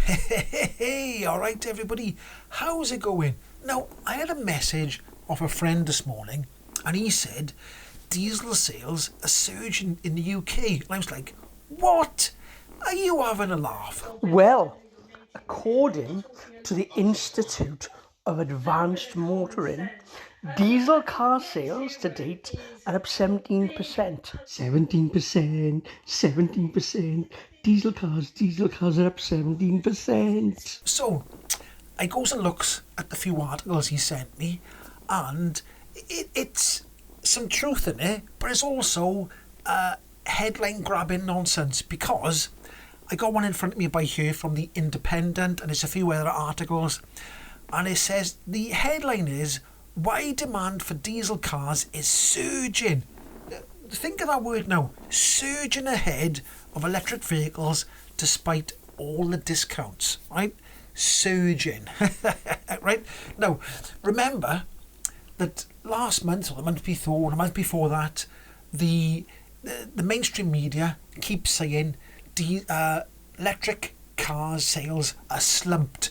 Hey, all right, everybody. How's it going? Now, I had a message off a friend this morning, and he said diesel sales are surging in the UK. And I was like, what? Are you having a laugh? Well, according to the Institute of Advanced Motoring, diesel car sales to date are up 17%. 17%, 17%. Diesel cars are up 17%. So, I goes and looks at the few articles he sent me, and it's some truth in it, but it's also headline grabbing nonsense, because I got one in front of me by here from the Independent, and there's a few other articles, and it says the headline is why demand for diesel cars is surging. Think of that word now, surging ahead of electric vehicles despite all the discounts, right? Surging. Right? Now, remember that last month, or the month before, or the month before that, the mainstream media keeps saying electric car sales are slumped.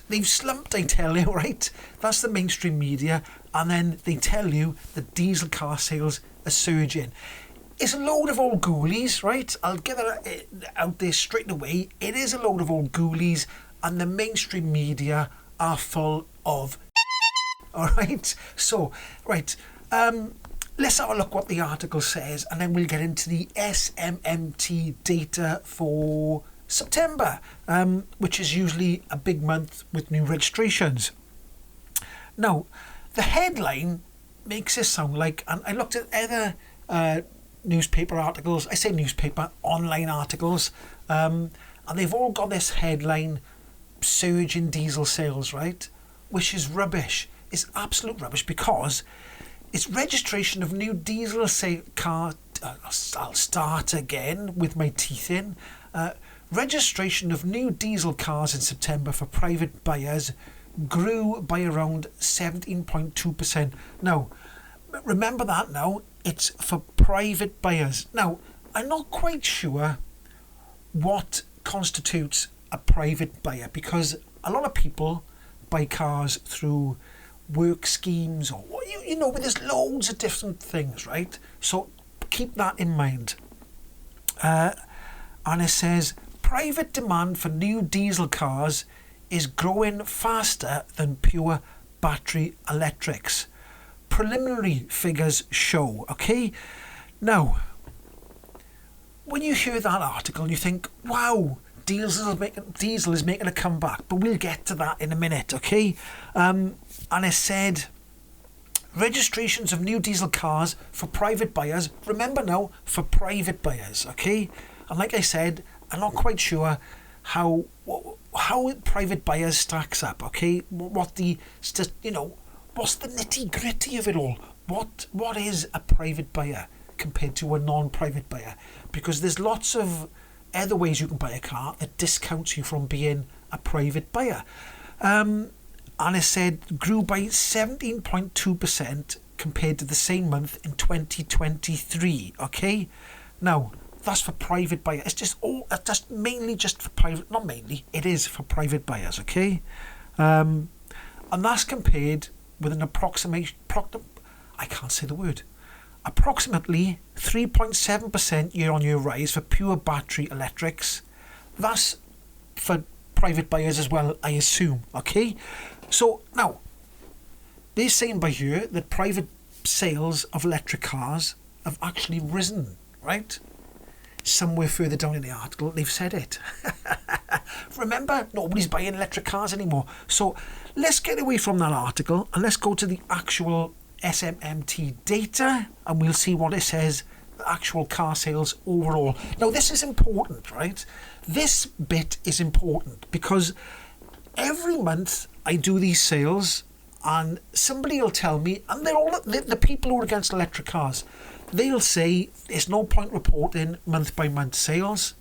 They've slumped, I tell you, right? That's the mainstream media, and then they tell you that diesel car sales are surging. It's a load of old ghoulies, right? I'll get it out there straight away. It is a load of old ghoulies, and the mainstream media are full of all right? So, right, let's have a look what the article says, and then we'll get into the SMMT data for September, which is usually a big month with new registrations. Now, the headline makes it sound like, and I looked at other newspaper articles, I say newspaper, online articles, and they've all got this headline, surge in diesel sales, right? Which is rubbish. It's absolute rubbish, because it's registration of new diesel car. I'll start again with my teeth in. Registration of new diesel cars in September for private buyers grew by around 17.2%. Now, remember that now, it's for private buyers. Now, I'm not quite sure what constitutes a private buyer, because a lot of people buy cars through work schemes, or you know, but there's loads of different things, right? So keep that in mind. And it says private demand for new diesel cars is growing faster than pure battery electrics. Preliminary figures show. Okay, now when you hear that article, you think, wow, diesel is making a comeback, but we'll get to that in a minute, okay? And it said registrations of new diesel cars for private buyers. Remember now, for private buyers, okay? And like I said, I'm not quite sure how private buyers stacks up, okay? What's the nitty gritty of it all? What is a private buyer compared to a non-private buyer? Because there's lots of other ways you can buy a car that discounts you from being a private buyer. And it said grew by 17.2% compared to the same month in 2023. Okay, now that's for private buyers. It's just mainly just for private. Not mainly, it is for private buyers. Okay, and that's compared with an approximation. I can't say the word. Approximately 3.7% year-on-year rise for pure battery electrics. That's for private buyers as well, I assume. Okay, so now they're saying by here that private sales of electric cars have actually risen, right? Somewhere further down in the article, they've said it. Remember, nobody's buying electric cars anymore. So let's get away from that article and let's go to the actual SMMT data, and we'll see what it says, the actual car sales overall. Now, this is important, right? This bit is important because every month I do these sales, and somebody will tell me, and they're all the people who are against electric cars, they'll say there's no point reporting month by month sales.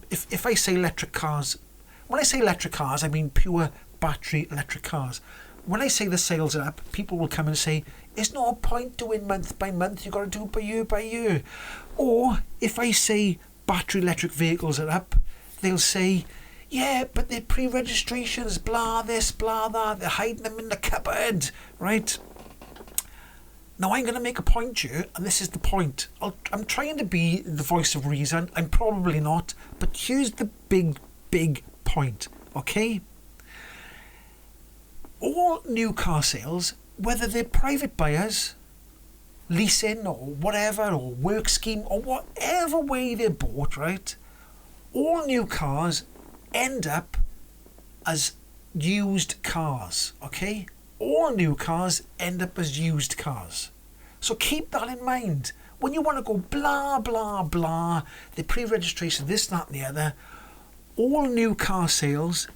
If I say electric cars, when I say electric cars, I mean pure battery electric cars. When I say the sales are up, people will come and say, there's no point doing month by month, you've got to do it by year. Or if I say battery electric vehicles are up, they'll say, Yeah, but they're pre-registrations, blah this, blah that, they're hiding them in the cupboard, right? Now I'm going to make a point here, and this is the point. I'm trying to be the voice of reason. I'm probably not, but here's the big point, okay? All new car sales, whether they're private buyers, leasing or whatever, or work scheme, or whatever way they're bought, right? All new cars end up as used cars, okay? All new cars end up as used cars. So keep that in mind. When you want to go blah, blah, blah, the pre-registration, this, that and the other, all new car sales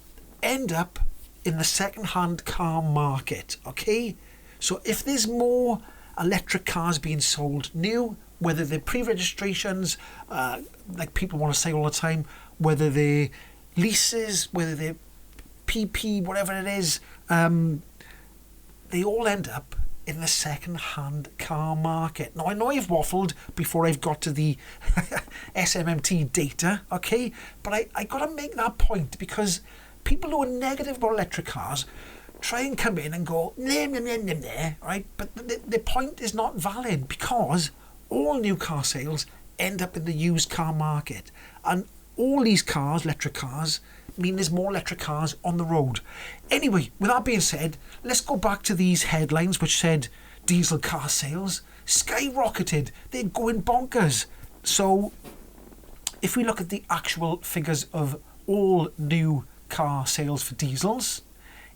end up in the second-hand car market, okay? So if there's more electric cars being sold new, whether they're pre-registrations, like people want to say all the time, whether they're leases, whether they're PP, whatever it is, they all end up in the second-hand car market. Now, I know I've waffled before I've got to the SMMT data, okay? But I got to make that point, because people who are negative about electric cars try and come in and go, nah, nah, nah, nah, nah, right? But the point is not valid, because all new car sales end up in the used car market. And all these cars, electric cars, mean there's more electric cars on the road. Anyway, with that being said, let's go back to these headlines which said diesel car sales skyrocketed. They're going bonkers. So if we look at the actual figures of all new car sales for diesels,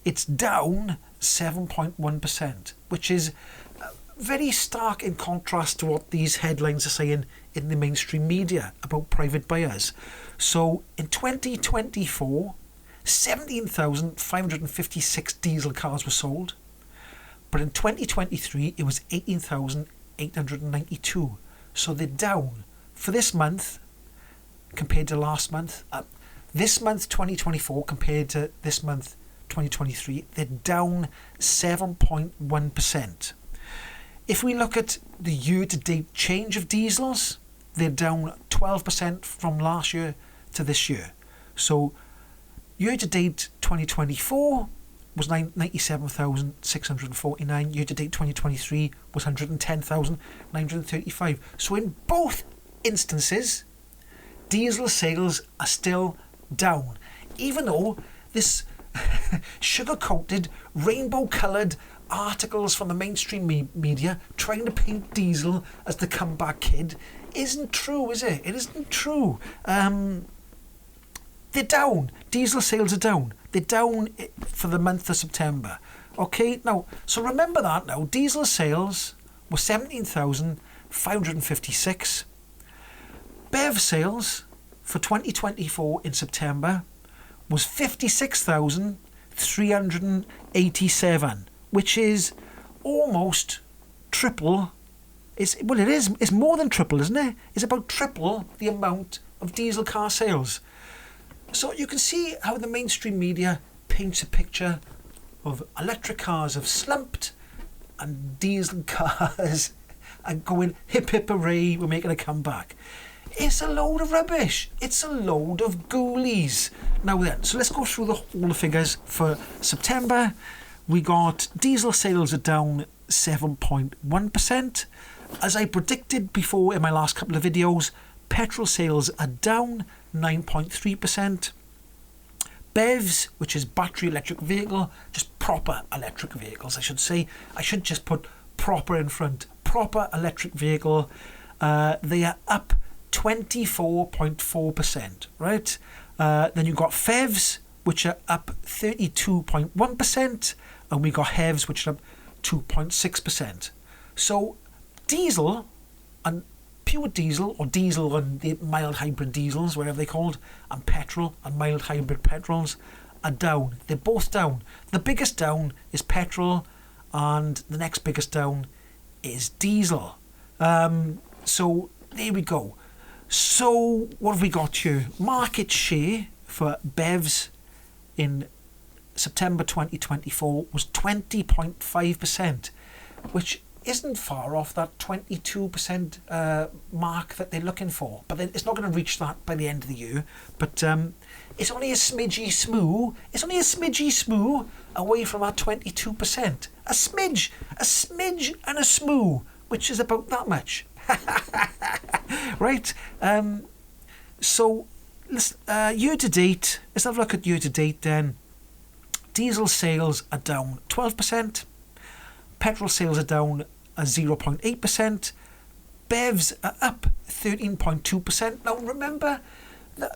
it's down 7.1%, which is very stark in contrast to what these headlines are saying in the mainstream media about private buyers. So in 2024, 17,556 diesel cars were sold, but in 2023 it was 18,892. So they're down for this month compared to last month. This month 2024 compared to this month 2023, they're down 7.1%. If we look at the year-to-date change of diesels, they're down 12% from last year to this year. So year-to-date 2024 was 97,649. Year-to-date 2023 was 110,935. So in both instances, diesel sales are still down, even though this sugar-coated, rainbow-coloured articles from the mainstream media trying to paint diesel as the comeback kid isn't true, is it? It isn't true. They're down. Diesel sales are down. They're down for the month of September. Okay, now, so remember that now. Diesel sales were 17,556. BEV sales for 2024 in September was 56,387, which is almost triple. It's more than triple, isn't it? It's about triple the amount of diesel car sales. So you can see how the mainstream media paints a picture of electric cars have slumped and diesel cars are going hip hip hooray, we're making a comeback. It's a load of rubbish. It's a load of ghoulies. Now then, so let's go through all the figures for September. We got diesel sales are down 7.1%. As I predicted before in my last couple of videos, petrol sales are down 9.3%. BEVs, which is battery electric vehicle, just proper electric vehicles, I should say. I should just put proper in front. Proper electric vehicle. They are up 24.4%, right? Then you've got FEVs, which are up 32.1%, and we got HEVs, which are up 2.6%. So diesel and pure diesel, or diesel and the mild hybrid diesels, whatever they're called, and petrol and mild hybrid petrols are down. They're both down. The biggest down is petrol, and the next biggest down is diesel. So there we go. So what have we got here? Market share for BEVs in September 2024 was 20.5%, which isn't far off that 22% mark that they're looking for. But it's not going to reach that by the end of the year. But it's only a smidgy smooth. It's only a smidgy smooth away from that 22%. A smidge and a smooth, which is about that much. Right. So year to date, let's have a look at year to date then. Diesel sales are down 12%. Petrol sales are down 0.8%. BEVs are up 13.2%. Now remember, the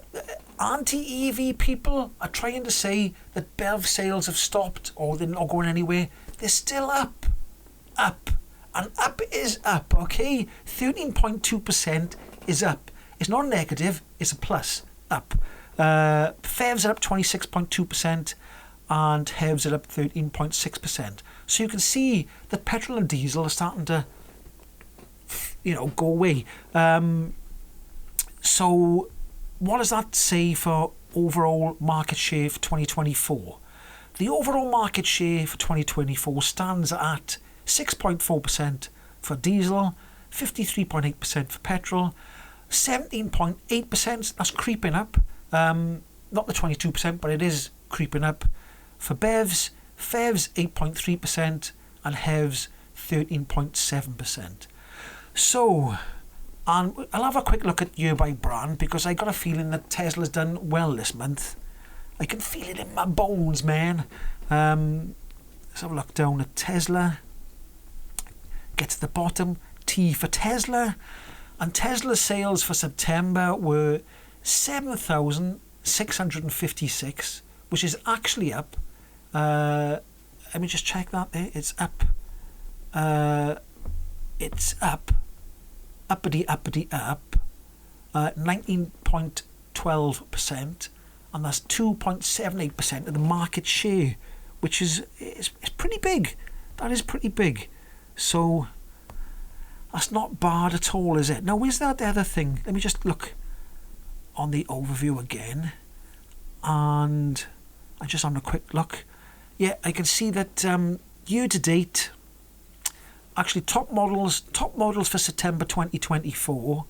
anti-EV people are trying to say that BEV sales have stopped or they're not going anywhere. They're still up. And up is up, okay? 13.2% is up. It's not negative, it's a plus, up. PHEVs are up 26.2% and HEVs are up 13.6%. So you can see that petrol and diesel are starting to, go away. So what does that say for overall market share for 2024? The overall market share for 2024 stands at 6.4% for diesel, 53.8% for petrol, 17.8%, that's creeping up, not the 22%, but it is creeping up for BEVs, PHEVs 8.3% and HEVs 13.7%. So, and I'll have a quick look at year by brand because I got a feeling that Tesla's done well this month. I can feel it in my bones, man. Let's have a look down at Tesla. Get to the bottom, T for Tesla. And Tesla's sales for September were 7,656, which is actually up. Let me just check that there. It's up. It's up. Uppity up. 19.12%. And that's 2.78% of the market share, which is it's pretty big. That is pretty big. So that's not bad at all, is it? Now, is that the other thing? Let me just look on the overview again. And I just having a quick look. Yeah, I can see that year to date, actually top models for September 2024,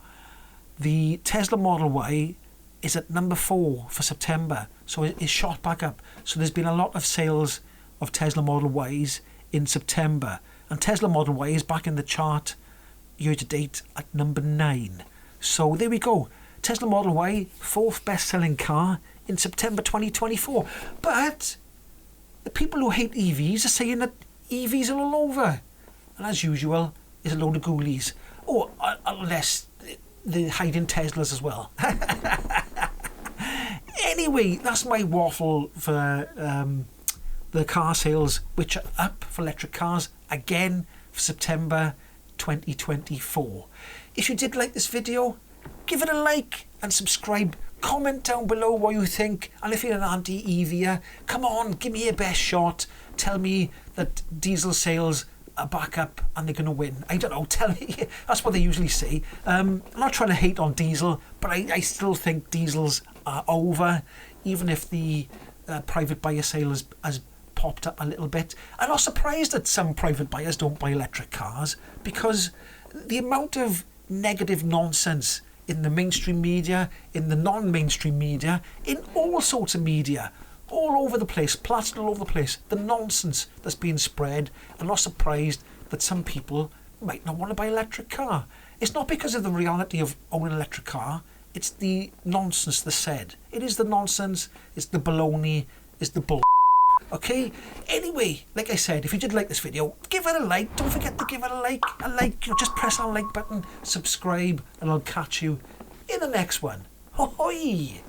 the Tesla Model Y is at number 4 for September. So it's shot back up. So there's been a lot of sales of Tesla Model Ys in September. And Tesla Model Y is back in the chart year to date at number 9. So there we go. Tesla Model Y, 4th best-selling car in September 2024. But the people who hate EVs are saying that EVs are all over. And as usual, it's a load of ghoulies. Oh, unless they're hiding Teslas as well. Anyway, that's my waffle for the car sales, which are up for electric cars again for September 2024. If you did like this video, give it a like and subscribe. Comment down below what you think, and if you're an anti-EVer, come on, give me your best shot. Tell me that diesel sales are back up and they're going to win. I don't know, tell me. That's what they usually say. I'm not trying to hate on diesel, but I still think diesels are over, even if the private buyer sale has popped up a little bit. I'm not surprised that some private buyers don't buy electric cars, because the amount of negative nonsense in the mainstream media, in the non-mainstream media, in all sorts of media, all over the place, plastered all over the place, the nonsense that's being spread. I'm not surprised that some people might not want to buy an electric car. It's not because of the reality of owning an electric car, it's the nonsense that's said. It is the nonsense, it's the baloney, it's the bull. Okay? Anyway, like I said, if you did like this video, give it a like. Don't forget to give it a like. Just press that like button, subscribe, and I'll catch you in the next one. Ho-hoi!